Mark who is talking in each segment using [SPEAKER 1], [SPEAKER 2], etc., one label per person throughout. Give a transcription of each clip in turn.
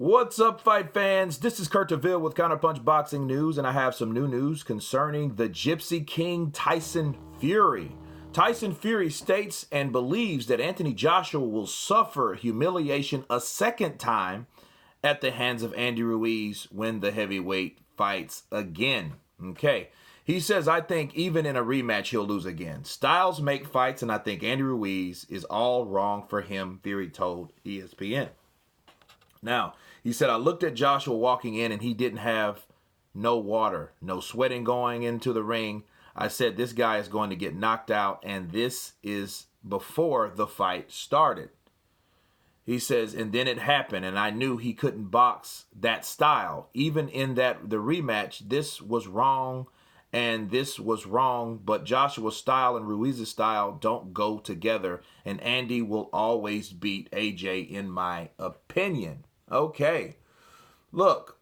[SPEAKER 1] What's up, fight fans? This is Kurt DeVille with Counterpunch Boxing News, and I have some new news concerning the Gypsy King Tyson Fury. Tyson Fury states and believes that Anthony Joshua will suffer humiliation a second time at the hands of Andy Ruiz when the heavyweight fights again. Okay. He says, I think even in a rematch, he'll lose again. Styles make fights, and I think Andy Ruiz is all wrong for him, Fury told ESPN. Now, he said, I looked at Joshua walking in, and he didn't have no water, no sweating going into the ring. I said, this guy is going to get knocked out, and this is before the fight started. He says, and then it happened, and I knew he couldn't box that style. Even in the rematch, this was wrong, and this was wrong, but Joshua's style and Ruiz's style don't go together, and Andy will always beat AJ in my opinion. Okay, look,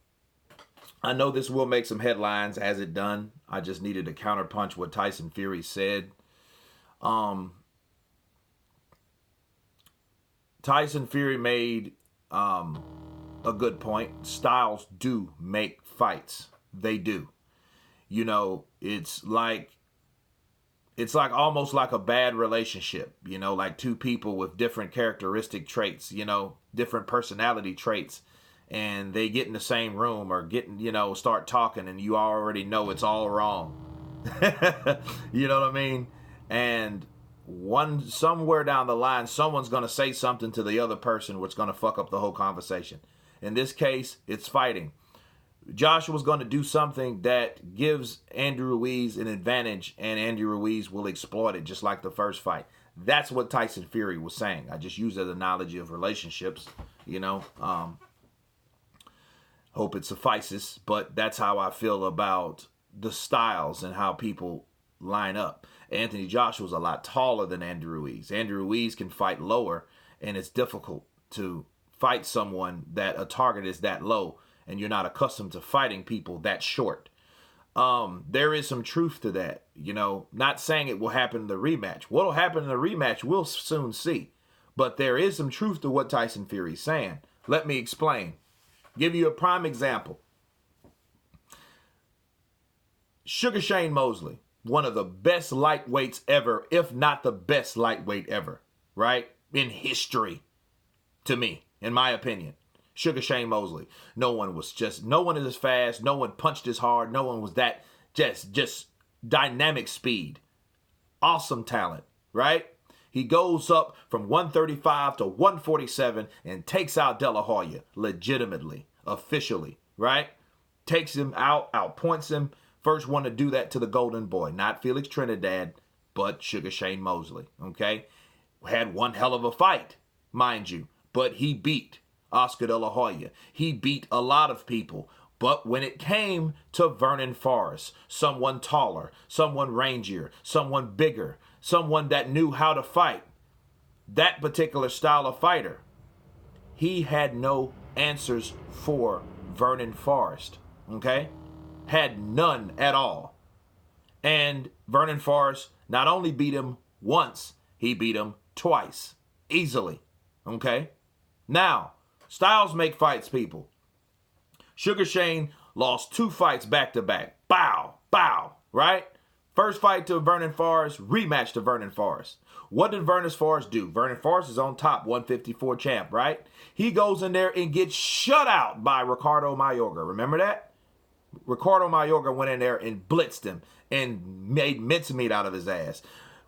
[SPEAKER 1] I know this will make some headlines as it done. I just needed to counterpunch what Tyson Fury said. Tyson Fury made a good point. Styles do make fights. They do. You know, it's like almost like a bad relationship, you know, like two people with different characteristic traits, you know, different personality traits, and they get in the same room or start talking, and you already know it's all wrong. You know what I mean? And somewhere down the line, someone's going to say something to the other person which is going to fuck up the whole conversation. In this case, it's fighting. Joshua's going to do something that gives Andy Ruiz an advantage, and Andy Ruiz will exploit it just like the first fight. That's what Tyson Fury was saying. I just use it as an analogy of relationships, you know. Hope it suffices, but that's how I feel about the styles and how people line up. Anthony Joshua's a lot taller than Andy Ruiz. Andy Ruiz can fight lower, and it's difficult to fight someone that a target is that low, and you're not accustomed to fighting people that short. There is some truth to that, you know. Not saying it will happen in the rematch. What will happen in the rematch, we'll soon see. But there is some truth to what Tyson Fury's saying. Let me explain. Give you a prime example. Sugar Shane Mosley, one of the best lightweights ever, if not the best lightweight ever, right? In history, to me, in my opinion. Sugar Shane Mosley. No one is as fast. No one punched as hard. No one was that just dynamic speed. Awesome talent, right? He goes up from 135 to 147 and takes out De La Hoya legitimately, officially, right? Takes him out, outpoints him. First one to do that to the Golden Boy. Not Felix Trinidad, but Sugar Shane Mosley, okay? Had one hell of a fight, mind you, but he beat Oscar De La Hoya. He beat a lot of people. But when it came to Vernon Forrest, someone taller, someone rangier, someone bigger, someone that knew how to fight, that particular style of fighter, he had no answers for Vernon Forrest, okay? Had none at all. And Vernon Forrest not only beat him once, he beat him twice, easily, okay? Now, styles make fights, people. Sugar Shane lost 2 fights back-to-back. Bow, bow, right? First fight to Vernon Forrest, rematch to Vernon Forrest. What did Vernon Forrest do? Vernon Forrest is on top, 154 champ, right? He goes in there and gets shut out by Ricardo Mayorga. Remember that? Ricardo Mayorga went in there and blitzed him and made mincemeat out of his ass.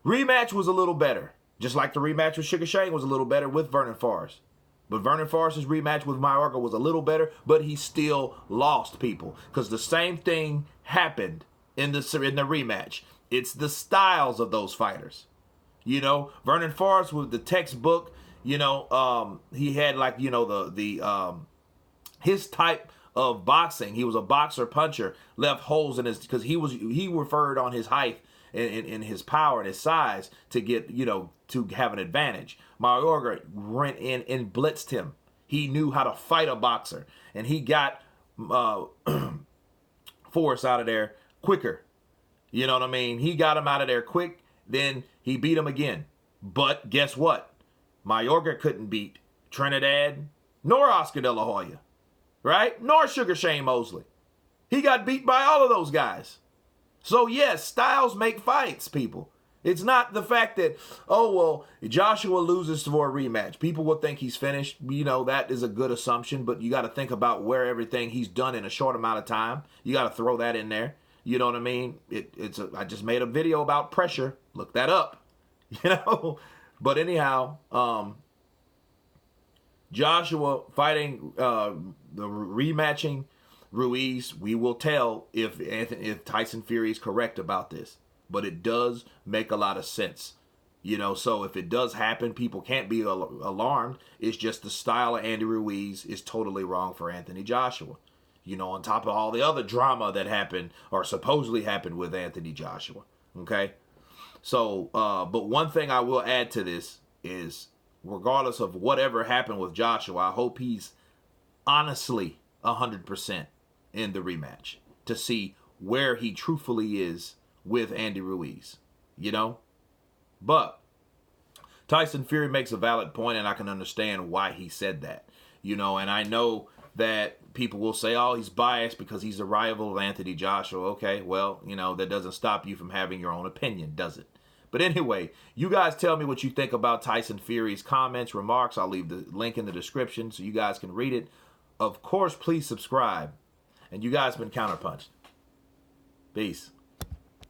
[SPEAKER 1] Rematch was a little better. Just like the rematch with Sugar Shane was a little better with Vernon Forrest. But Vernon Forrest's rematch with Mayorga was a little better, but he still lost, people. Because the same thing happened in the rematch. It's the styles of those fighters. You know, Vernon Forrest with the textbook, you know, he had like, you know, his type of boxing. He was a boxer puncher, left holes in his, because he referred on his height and his power and his size to get, you know, to have an advantage. Mayorga went in and blitzed him. He knew how to fight a boxer, and he got Forrest out of there quicker. You know what I mean? He got him out of there quick, then he beat him again. But guess what? Mayorga couldn't beat Trinidad nor Oscar De La Hoya. right? Nor Sugar Shane Mosley. He got beat by all of those guys. So yes, styles make fights, people. It's not the fact that, oh, well, Joshua loses for a rematch. People will think he's finished. You know, that is a good assumption, but you got to think about where everything he's done in a short amount of time. You got to throw that in there. You know what I mean? I just made a video about pressure. Look that up. You know? But anyhow, Joshua fighting, the rematching Ruiz, we will tell if Tyson Fury is correct about this. But it does make a lot of sense. You know, so if it does happen, people can't be alarmed. It's just the style of Andy Ruiz is totally wrong for Anthony Joshua. You know, on top of all the other drama that happened or supposedly happened with Anthony Joshua. Okay? So, but one thing I will add to this is, regardless of whatever happened with Joshua, I hope he's honestly 100% in the rematch to see where he truthfully is with Andy Ruiz, you know? But Tyson Fury makes a valid point, and I can understand why he said that, you know? And I know that people will say, oh, he's biased because he's a rival of Anthony Joshua. Okay, well, you know, that doesn't stop you from having your own opinion, does it? But anyway, you guys tell me what you think about Tyson Fury's comments, remarks. I'll leave the link in the description so you guys can read it. Of course, please subscribe. And you guys been Counterpunched. Peace.